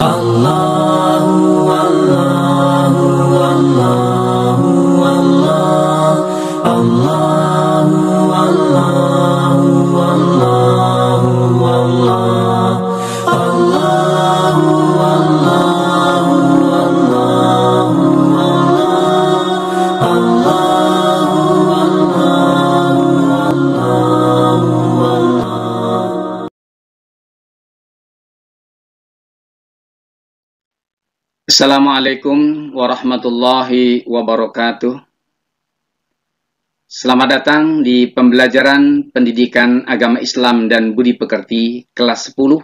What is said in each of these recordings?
Allahu Allahu Allahu Allah, Allahu Allahu Allahu Allah, Allahu Allahu Allahu Assalamualaikum warahmatullahi wabarakatuh. Selamat datang di pembelajaran pendidikan agama Islam dan budi pekerti kelas 10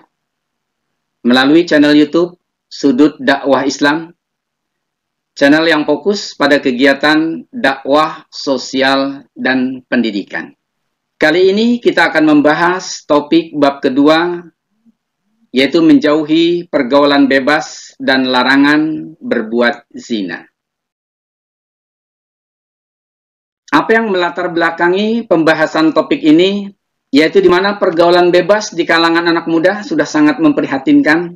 melalui channel YouTube Sudut Dakwah Islam, channel yang fokus pada kegiatan dakwah sosial dan pendidikan. Kali ini kita akan membahas topik bab kedua, yaitu menjauhi pergaulan bebas dan larangan berbuat zina. Apa yang melatar belakangi pembahasan topik ini, yaitu di mana pergaulan bebas di kalangan anak muda sudah sangat memprihatinkan.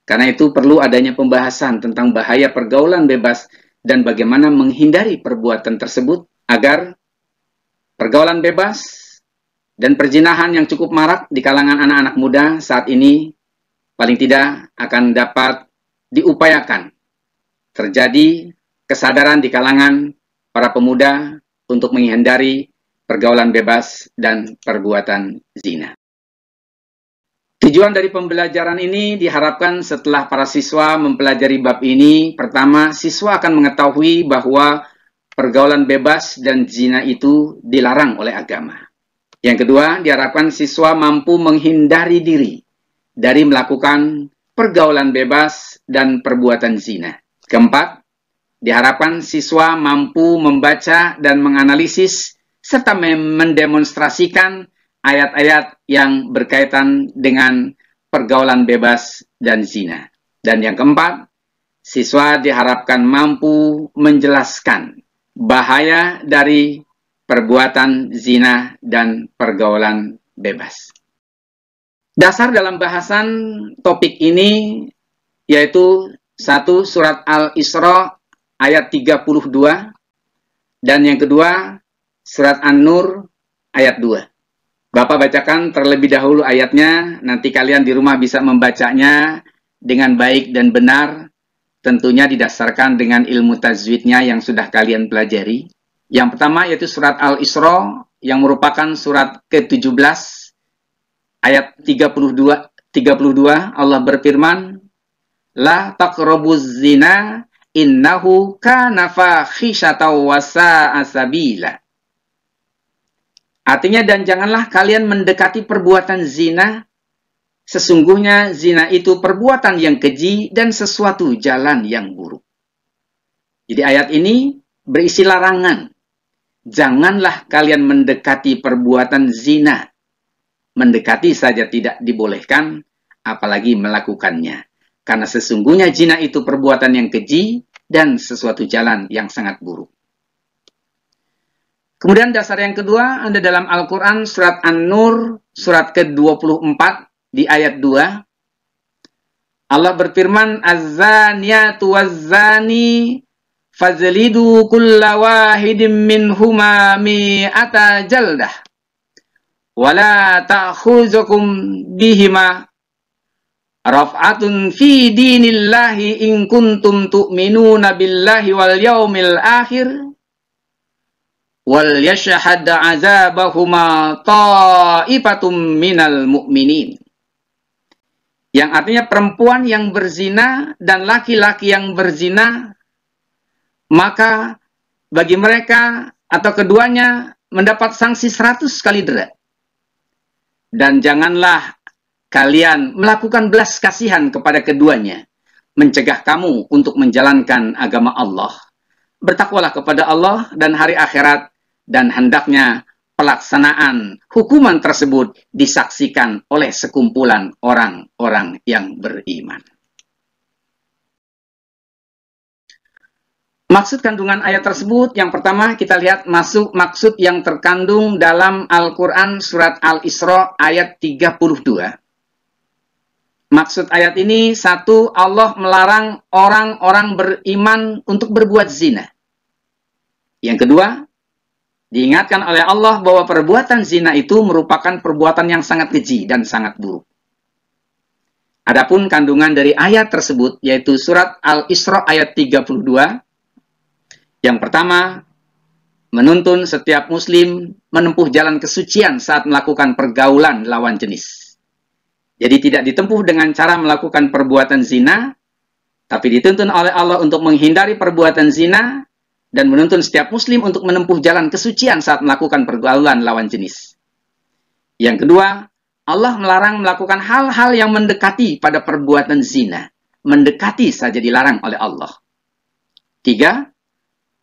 Karena itu perlu adanya pembahasan tentang bahaya pergaulan bebas dan bagaimana menghindari perbuatan tersebut agar pergaulan bebas dan perzinahan yang cukup marak di kalangan anak-anak muda saat ini paling tidak akan dapat diupayakan terjadi kesadaran di kalangan para pemuda untuk menghindari pergaulan bebas dan perbuatan zina. Tujuan dari pembelajaran ini diharapkan setelah para siswa mempelajari bab ini, pertama, siswa akan mengetahui bahwa pergaulan bebas dan zina itu dilarang oleh agama. Yang kedua, diharapkan siswa mampu menghindari diri dari melakukan pergaulan bebas dan perbuatan zina. Keempat, diharapkan siswa mampu membaca dan menganalisis serta mendemonstrasikan ayat-ayat yang berkaitan dengan pergaulan bebas dan zina. Dan yang keempat, siswa diharapkan mampu menjelaskan bahaya dari perbuatan zina dan pergaulan bebas. Dasar dalam bahasan topik ini yaitu 1 surat Al-Isra ayat 32 dan yang kedua surat An-Nur ayat 2. Bapak bacakan terlebih dahulu ayatnya, nanti kalian di rumah bisa membacanya dengan baik dan benar, tentunya didasarkan dengan ilmu tajwidnya yang sudah kalian pelajari. Yang pertama yaitu surat Al-Isra yang merupakan surat ke-17 ayat 32 Allah berfirman, La taqrabuz zina innahu kana fahisyatan wa sa'a sabila. Artinya, dan janganlah kalian mendekati perbuatan zina, sesungguhnya zina itu perbuatan yang keji dan sesuatu jalan yang buruk. Jadi ayat ini berisi larangan. Janganlah kalian mendekati perbuatan zina. Mendekati saja tidak dibolehkan, apalagi melakukannya. Karena sesungguhnya zina itu perbuatan yang keji dan sesuatu jalan yang sangat buruk. Kemudian dasar yang kedua ada dalam Al-Quran surat An-Nur, surat ke-24 di ayat 2. Allah berfirman, Az-zaniyatu waz-zani fazlidu kulla wahidin minhuma mi'ata jaldah. Wala ta'khuzukum bihima raf'atun fi dinillahi in kuntum tu'minuna billahi wal yaumil akhir wal yashhad 'adzabahuma ta'ifatum minal mu'minin. Yang artinya perempuan yang berzina dan laki-laki yang berzina, maka bagi mereka atau keduanya mendapat sanksi 100 kali dera. Dan janganlah kalian melakukan belas kasihan kepada keduanya, mencegah kamu untuk menjalankan agama Allah. Bertakwalah kepada Allah dan hari akhirat, dan hendaknya pelaksanaan hukuman tersebut disaksikan oleh sekumpulan orang-orang yang beriman. Maksud kandungan ayat tersebut, yang pertama kita lihat maksud yang terkandung dalam Al-Quran surat Al-Isra ayat 32. Maksud ayat ini, satu, Allah melarang orang-orang beriman untuk berbuat zina. Yang kedua, diingatkan oleh Allah bahwa perbuatan zina itu merupakan perbuatan yang sangat keji dan sangat buruk. Adapun kandungan dari ayat tersebut, yaitu surat Al-Isra ayat 32, yang pertama, menuntun setiap muslim menempuh jalan kesucian saat melakukan pergaulan lawan jenis. Jadi tidak ditempuh dengan cara melakukan perbuatan zina, tapi dituntun oleh Allah untuk menghindari perbuatan zina, dan menuntun setiap muslim untuk menempuh jalan kesucian saat melakukan pergaulan lawan jenis. Yang kedua, Allah melarang melakukan hal-hal yang mendekati pada perbuatan zina. Mendekati saja dilarang oleh Allah. Tiga,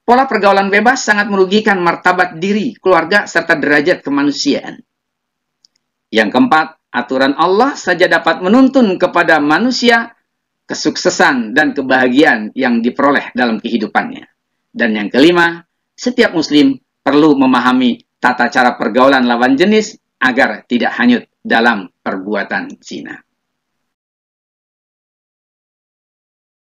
pola pergaulan bebas sangat merugikan martabat diri, keluarga, serta derajat kemanusiaan. Yang keempat, aturan Allah saja dapat menuntun kepada manusia kesuksesan dan kebahagiaan yang diperoleh dalam kehidupannya. Dan yang kelima, setiap muslim perlu memahami tata cara pergaulan lawan jenis agar tidak hanyut dalam perbuatan zina.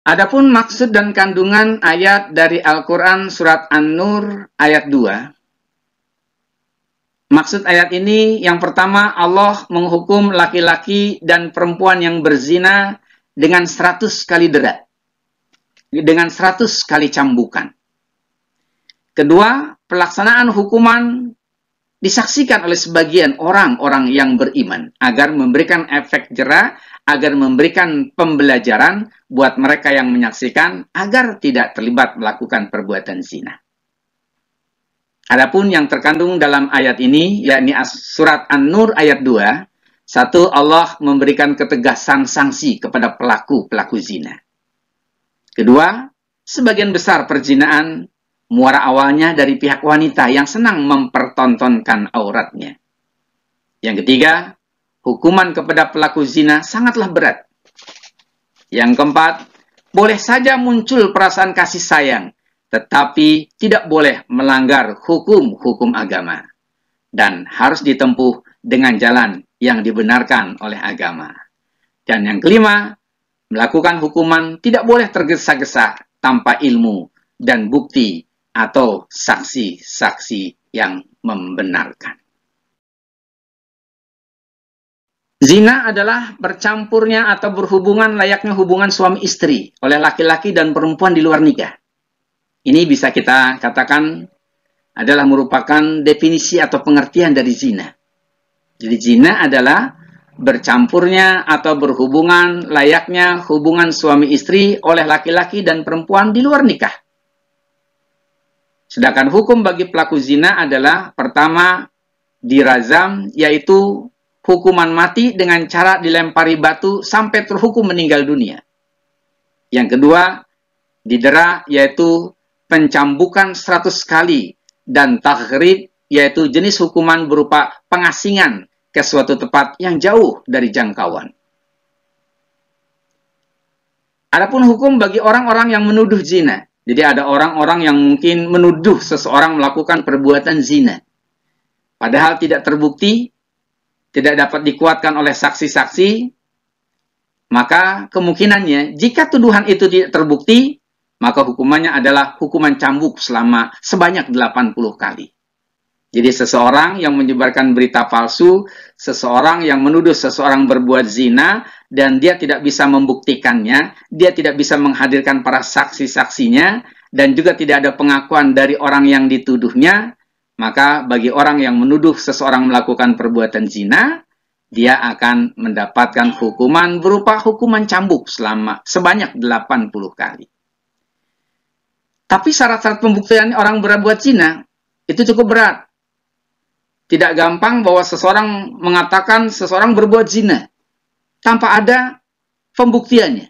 Adapun maksud dan kandungan ayat dari Al-Quran surat An-Nur ayat 2. Maksud ayat ini yang pertama, Allah menghukum laki-laki dan perempuan yang berzina dengan 100 kali derat. Dengan 100 kali cambukan. Kedua, pelaksanaan hukuman disaksikan oleh sebagian orang-orang yang beriman agar memberikan efek jera, agar memberikan pembelajaran buat mereka yang menyaksikan agar tidak terlibat melakukan perbuatan zina. Adapun yang terkandung dalam ayat ini, yakni surat An-Nur ayat 2, satu, Allah memberikan ketegasan sanksi kepada pelaku-pelaku zina. Kedua, sebagian besar perzinaan muara awalnya dari pihak wanita yang senang mempertontonkan auratnya. Yang ketiga, hukuman kepada pelaku zina sangatlah berat. Yang keempat, boleh saja muncul perasaan kasih sayang, tetapi tidak boleh melanggar hukum-hukum agama. Dan harus ditempuh dengan jalan yang dibenarkan oleh agama. Dan yang kelima, melakukan hukuman tidak boleh tergesa-gesa tanpa ilmu dan bukti atau saksi-saksi yang membenarkan. Zina adalah bercampurnya atau berhubungan layaknya hubungan suami istri oleh laki-laki dan perempuan di luar nikah. Ini bisa kita katakan adalah merupakan definisi atau pengertian dari zina. Jadi zina adalah bercampurnya atau berhubungan layaknya hubungan suami istri oleh laki-laki dan perempuan di luar nikah. Sedangkan hukum bagi pelaku zina adalah pertama dirazam, yaitu hukuman mati dengan cara dilempari batu sampai terhukum meninggal dunia. Yang kedua, didera, yaitu pencambukan 100 kali, dan taghrib, yaitu jenis hukuman berupa pengasingan ke suatu tempat yang jauh dari jangkauan. Adapun hukum bagi orang-orang yang menuduh zina. Jadi ada orang-orang yang mungkin menuduh seseorang melakukan perbuatan zina. Padahal tidak terbukti, tidak dapat dikuatkan oleh saksi-saksi, maka kemungkinannya jika tuduhan itu tidak terbukti, maka hukumannya adalah hukuman cambuk sebanyak 80 kali. Jadi seseorang yang menyebarkan berita palsu, seseorang yang menuduh seseorang berbuat zina, dan dia tidak bisa membuktikannya, dia tidak bisa menghadirkan para saksi-saksinya, dan juga tidak ada pengakuan dari orang yang dituduhnya, maka bagi orang yang menuduh seseorang melakukan perbuatan zina, dia akan mendapatkan hukuman berupa hukuman cambuk sebanyak 80 kali. Tapi syarat-syarat pembuktian orang berbuat zina itu cukup berat. Tidak gampang bahwa seseorang mengatakan seseorang berbuat zina tanpa ada pembuktiannya.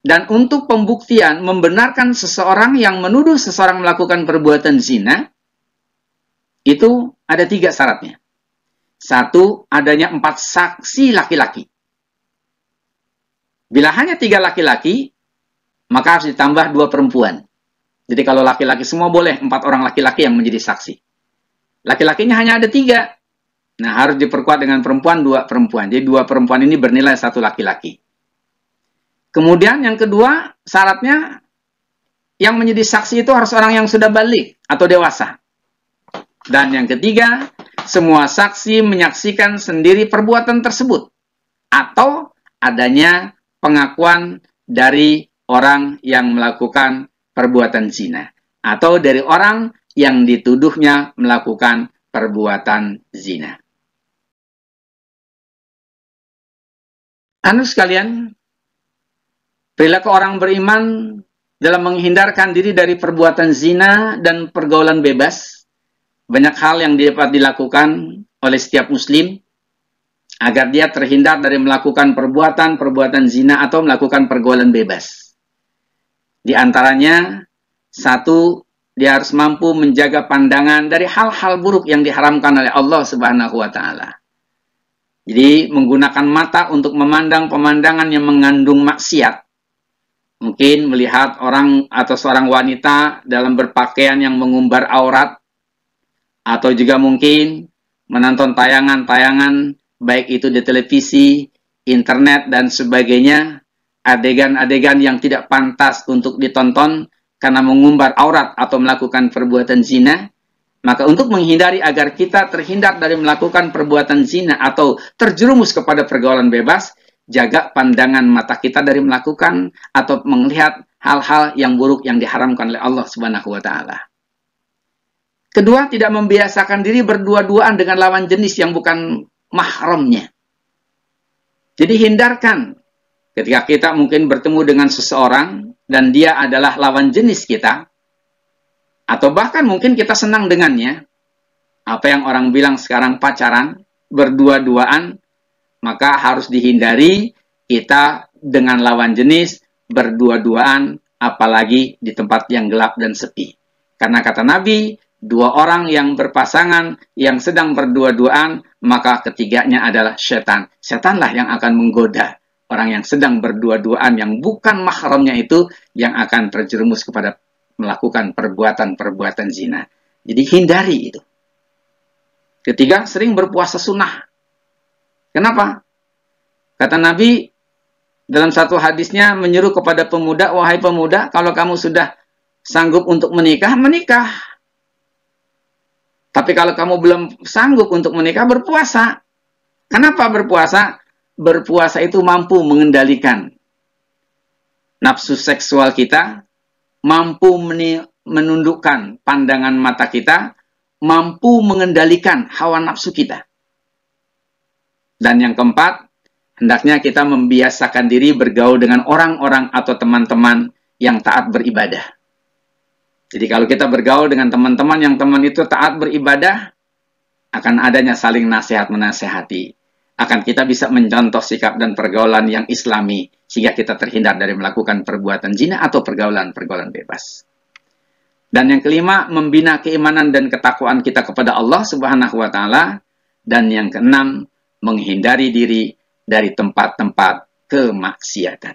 Dan untuk pembuktian membenarkan seseorang yang menuduh seseorang melakukan perbuatan zina, itu ada 3 syaratnya. 1, adanya 4 saksi laki-laki. Bila hanya 3 laki-laki, maka harus ditambah 2 perempuan. Jadi kalau laki-laki semua boleh 4 orang laki-laki yang menjadi saksi. Laki-lakinya hanya ada 3. Nah, harus diperkuat dengan perempuan, 2 perempuan. Jadi 2 perempuan ini bernilai 1 laki-laki. Kemudian yang kedua, syaratnya yang menjadi saksi itu harus orang yang sudah balik atau dewasa. Dan yang ketiga, semua saksi menyaksikan sendiri perbuatan tersebut atau adanya pengakuan dari orang yang melakukan perbuatan zina atau dari orang yang dituduhnya melakukan perbuatan zina. Anu sekalian, perilaku orang beriman dalam menghindarkan diri dari perbuatan zina dan pergaulan bebas, banyak hal yang dapat dilakukan oleh setiap muslim agar dia terhindar dari melakukan perbuatan zina atau melakukan pergaulan bebas. Di antaranya, 1, dia harus mampu menjaga pandangan dari hal-hal buruk yang diharamkan oleh Allah Subhanahu wa Ta'ala. Jadi, menggunakan mata untuk memandang pemandangan yang mengandung maksiat. Mungkin melihat orang atau seorang wanita dalam berpakaian yang mengumbar aurat, atau juga mungkin menonton tayangan-tayangan, baik itu di televisi, internet, dan sebagainya, adegan-adegan yang tidak pantas untuk ditonton karena mengumbar aurat atau melakukan perbuatan zina. Maka untuk menghindari agar kita terhindar dari melakukan perbuatan zina atau terjerumus kepada pergaulan bebas, jaga pandangan mata kita dari melakukan atau melihat hal-hal yang buruk yang diharamkan oleh Allah Subhanahu wa Ta'ala. Kedua, tidak membiasakan diri berdua-duaan dengan lawan jenis yang bukan mahramnya. Jadi hindarkan ketika kita mungkin bertemu dengan seseorang dan dia adalah lawan jenis kita, atau bahkan mungkin kita senang dengannya, apa yang orang bilang sekarang pacaran, berdua-duaan, maka harus dihindari kita dengan lawan jenis berdua-duaan, apalagi di tempat yang gelap dan sepi. Karena kata Nabi, 2 orang yang berpasangan, yang sedang berdua-duaan, maka ketiganya adalah setan. Setanlah yang akan menggoda orang yang sedang berdua-duaan, yang bukan mahramnya itu, yang akan terjerumus kepada melakukan perbuatan-perbuatan zina. Jadi hindari itu. Ketiga, sering berpuasa sunnah. Kenapa? Kata Nabi dalam satu hadisnya menyeru kepada pemuda, wahai pemuda, kalau kamu sudah sanggup untuk menikah, menikah. Tapi kalau kamu belum sanggup untuk menikah, berpuasa. Kenapa berpuasa? Berpuasa itu mampu mengendalikan nafsu seksual kita, mampu menundukkan pandangan mata kita, mampu mengendalikan hawa nafsu kita. Dan yang keempat, hendaknya kita membiasakan diri bergaul dengan orang-orang atau teman-teman yang taat beribadah. Jadi kalau kita bergaul dengan teman-teman yang teman itu taat beribadah, akan adanya saling nasihat-menasehati. Akan kita bisa mencontoh sikap dan pergaulan yang islami, sehingga kita terhindar dari melakukan perbuatan zina atau pergaulan-pergaulan bebas. Dan yang kelima, membina keimanan dan ketakwaan kita kepada Allah Subhanahu wa Ta'ala. Dan yang keenam, menghindari diri dari tempat-tempat kemaksiatan.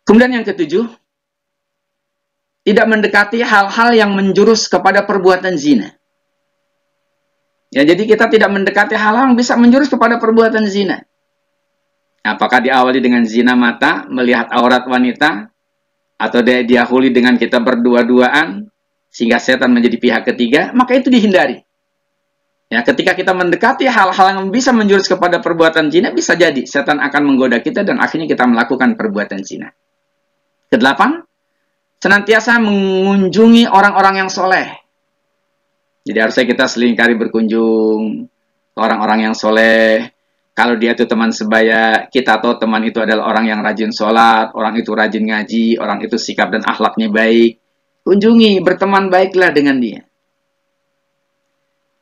Kemudian yang ketujuh, tidak mendekati hal-hal yang menjurus kepada perbuatan zina. Ya, jadi kita tidak mendekati hal-hal yang bisa menjurus kepada perbuatan zina. Apakah diawali dengan zina mata, melihat aurat wanita, atau diahuli dengan kita berdua-duaan, sehingga setan menjadi pihak ketiga, maka itu dihindari. Ya, ketika kita mendekati hal-hal yang bisa menjurus kepada perbuatan zina, bisa jadi setan akan menggoda kita dan akhirnya kita melakukan perbuatan zina. Kedelapan, senantiasa mengunjungi orang-orang yang soleh. Jadi harusnya kita selingkari berkunjung ke orang-orang yang soleh. Kalau dia itu teman sebaya, kita tahu teman itu adalah orang yang rajin sholat, orang itu rajin ngaji, orang itu sikap dan akhlaknya baik. Kunjungi, berteman baiklah dengan dia.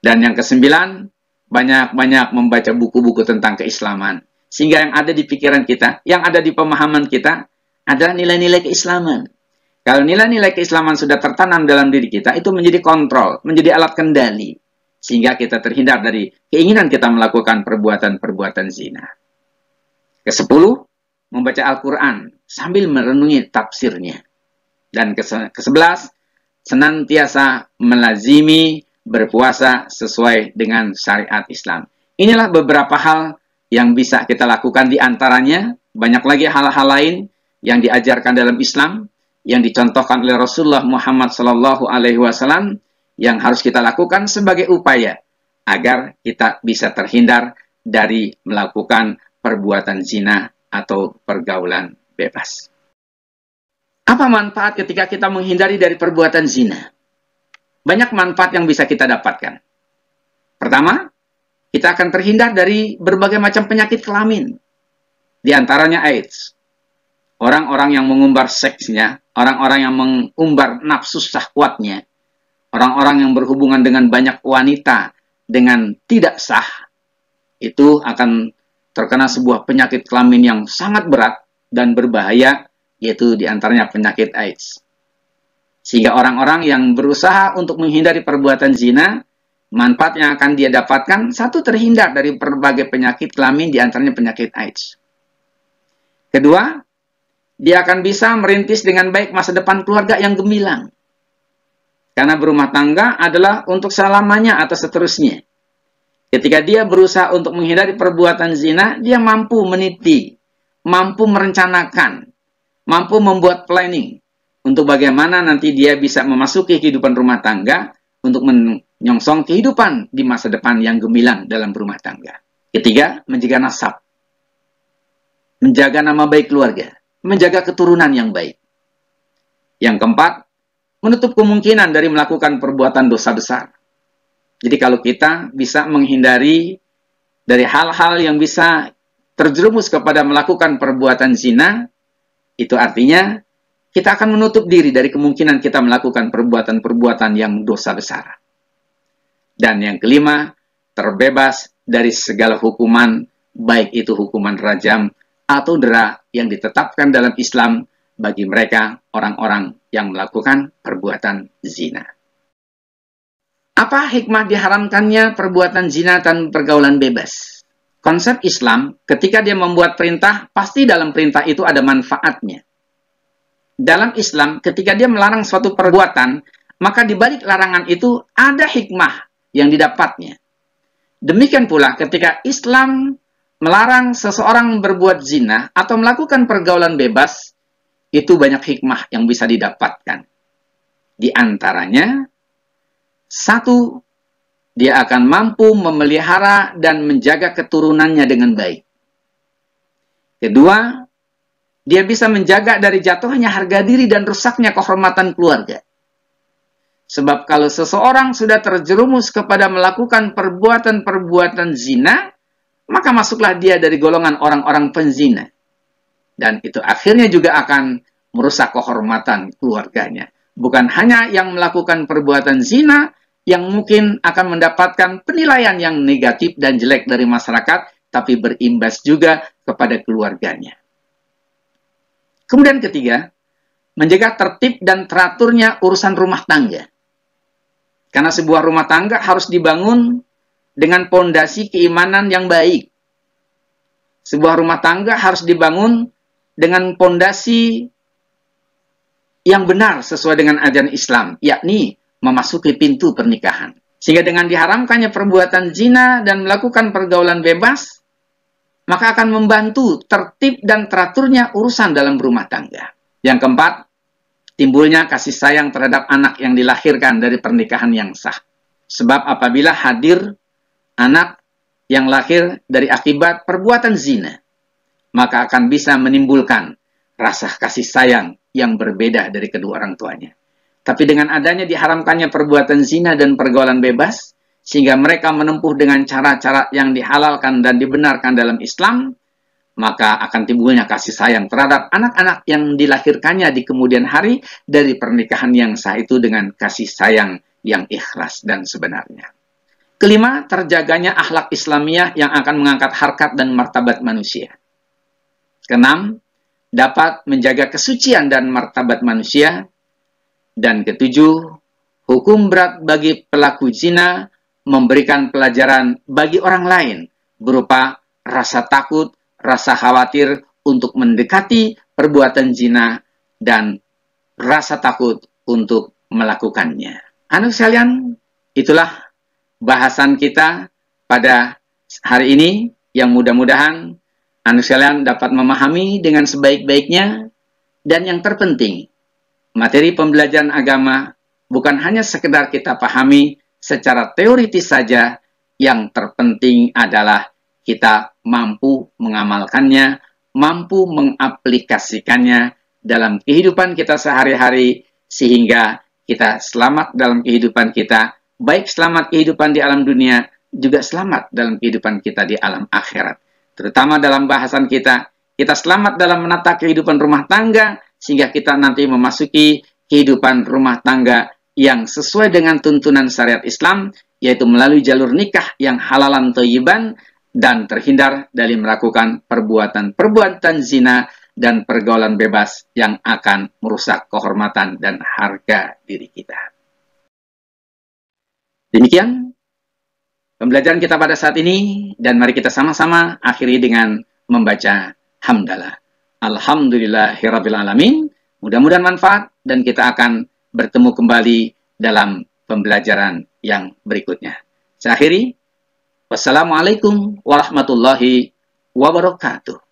Dan yang kesembilan, banyak-banyak membaca buku-buku tentang keislaman. Sehingga yang ada di pikiran kita, yang ada di pemahaman kita, adalah nilai-nilai keislaman. Kalau nilai-nilai keislaman sudah tertanam dalam diri kita, itu menjadi kontrol, menjadi alat kendali. Sehingga kita terhindar dari keinginan kita melakukan perbuatan-perbuatan zina. Ke-10, membaca Al-Quran sambil merenungi tafsirnya. Dan ke-11, senantiasa melazimi berpuasa sesuai dengan syariat Islam. Inilah beberapa hal yang bisa kita lakukan, di antaranya banyak lagi hal-hal lain yang diajarkan dalam Islam, yang dicontohkan oleh Rasulullah Muhammad SAW, yang harus kita lakukan sebagai upaya agar kita bisa terhindar dari melakukan perbuatan zina atau pergaulan bebas. Apa manfaat ketika kita menghindari dari perbuatan zina? Banyak manfaat yang bisa kita dapatkan. Pertama, kita akan terhindar dari berbagai macam penyakit kelamin. Di antaranya AIDS. Orang-orang yang mengumbar seksnya, orang-orang yang mengumbar nafsu syahwatnya, orang-orang yang berhubungan dengan banyak wanita dengan tidak sah, itu akan terkena sebuah penyakit kelamin yang sangat berat dan berbahaya, yaitu diantaranya penyakit AIDS. Sehingga orang-orang yang berusaha untuk menghindari perbuatan zina, manfaat yang akan dia dapatkan, satu, terhindar dari berbagai penyakit kelamin, diantaranya penyakit AIDS. Kedua, dia akan bisa merintis dengan baik masa depan keluarga yang gemilang. Karena berumah tangga adalah untuk selamanya atau seterusnya. Ketika dia berusaha untuk menghindari perbuatan zina, dia mampu meniti, mampu merencanakan, mampu membuat planning untuk bagaimana nanti dia bisa memasuki kehidupan rumah tangga untuk menyongsong kehidupan di masa depan yang gemilang dalam rumah tangga. Ketiga, menjaga nasab, menjaga nama baik keluarga, menjaga keturunan yang baik. Yang keempat, menutup kemungkinan dari melakukan perbuatan dosa besar. Jadi kalau kita bisa menghindari dari hal-hal yang bisa terjerumus kepada melakukan perbuatan zina, itu artinya kita akan menutup diri dari kemungkinan kita melakukan perbuatan-perbuatan yang dosa besar. Dan yang kelima, terbebas dari segala hukuman, baik itu hukuman rajam atau dera yang ditetapkan dalam Islam bagi mereka orang-orang yang melakukan perbuatan zina. Apa hikmah diharamkannya perbuatan zina dan pergaulan bebas? Konsep Islam, ketika dia membuat perintah, pasti dalam perintah itu ada manfaatnya. Dalam Islam, ketika dia melarang suatu perbuatan, maka di balik larangan itu ada hikmah yang didapatnya. Demikian pula ketika Islam melarang seseorang berbuat zina atau melakukan pergaulan bebas, itu banyak hikmah yang bisa didapatkan. Di antaranya, satu, dia akan mampu memelihara dan menjaga keturunannya dengan baik. Kedua, dia bisa menjaga dari jatuhnya harga diri dan rusaknya kehormatan keluarga. Sebab kalau seseorang sudah terjerumus kepada melakukan perbuatan-perbuatan zina, maka masuklah dia dari golongan orang-orang penzina. Dan itu akhirnya juga akan merusak kehormatan keluarganya. Bukan hanya yang melakukan perbuatan zina yang mungkin akan mendapatkan penilaian yang negatif dan jelek dari masyarakat, tapi berimbas juga kepada keluarganya. Kemudian ketiga, menjaga tertib dan teraturnya urusan rumah tangga. Karena sebuah rumah tangga harus dibangun dengan pondasi keimanan yang baik. Sebuah rumah tangga harus dibangun dengan pondasi yang benar sesuai dengan ajaran Islam, yakni memasuki pintu pernikahan. Sehingga dengan diharamkannya perbuatan zina dan melakukan pergaulan bebas, maka akan membantu tertib dan teraturnya urusan dalam rumah tangga. Yang keempat, timbulnya kasih sayang terhadap anak yang dilahirkan dari pernikahan yang sah. Sebab apabila hadir anak yang lahir dari akibat perbuatan zina, maka akan bisa menimbulkan rasa kasih sayang yang berbeda dari kedua orang tuanya. Tapi dengan adanya diharamkannya perbuatan zina dan pergaulan bebas, sehingga mereka menempuh dengan cara-cara yang dihalalkan dan dibenarkan dalam Islam, maka akan timbulnya kasih sayang terhadap anak-anak yang dilahirkannya di kemudian hari dari pernikahan yang sah itu dengan kasih sayang yang ikhlas dan sebenarnya. Kelima, terjaganya akhlak Islamiyah yang akan mengangkat harkat dan martabat manusia. Keenam, dapat menjaga kesucian dan martabat manusia. Dan ketujuh, hukum berat bagi pelaku zina memberikan pelajaran bagi orang lain berupa rasa takut, rasa khawatir untuk mendekati perbuatan zina dan rasa takut untuk melakukannya. Anak sekalian, itulah bahasan kita pada hari ini yang mudah-mudahan anak sekalian dapat memahami dengan sebaik-baiknya. Dan yang terpenting, materi pembelajaran agama bukan hanya sekedar kita pahami secara teoritis saja, yang terpenting adalah kita mampu mengamalkannya, mampu mengaplikasikannya dalam kehidupan kita sehari-hari, sehingga kita selamat dalam kehidupan kita, baik selamat kehidupan di alam dunia, juga selamat dalam kehidupan kita di alam akhirat. Terutama dalam bahasan kita selamat dalam menata kehidupan rumah tangga, sehingga kita nanti memasuki kehidupan rumah tangga yang sesuai dengan tuntunan syariat Islam, yaitu melalui jalur nikah yang halalan thayyiban, dan terhindar dari melakukan perbuatan zina dan pergaulan bebas yang akan merusak kehormatan dan harga diri kita. Demikian pembelajaran kita pada saat ini, dan mari kita sama-sama akhiri dengan membaca hamdalah. Alhamdulillahirabbil alamin. Mudah-mudahan manfaat dan kita akan bertemu kembali dalam pembelajaran yang berikutnya. Saya akhiri. Wassalamualaikum warahmatullahi wabarakatuh.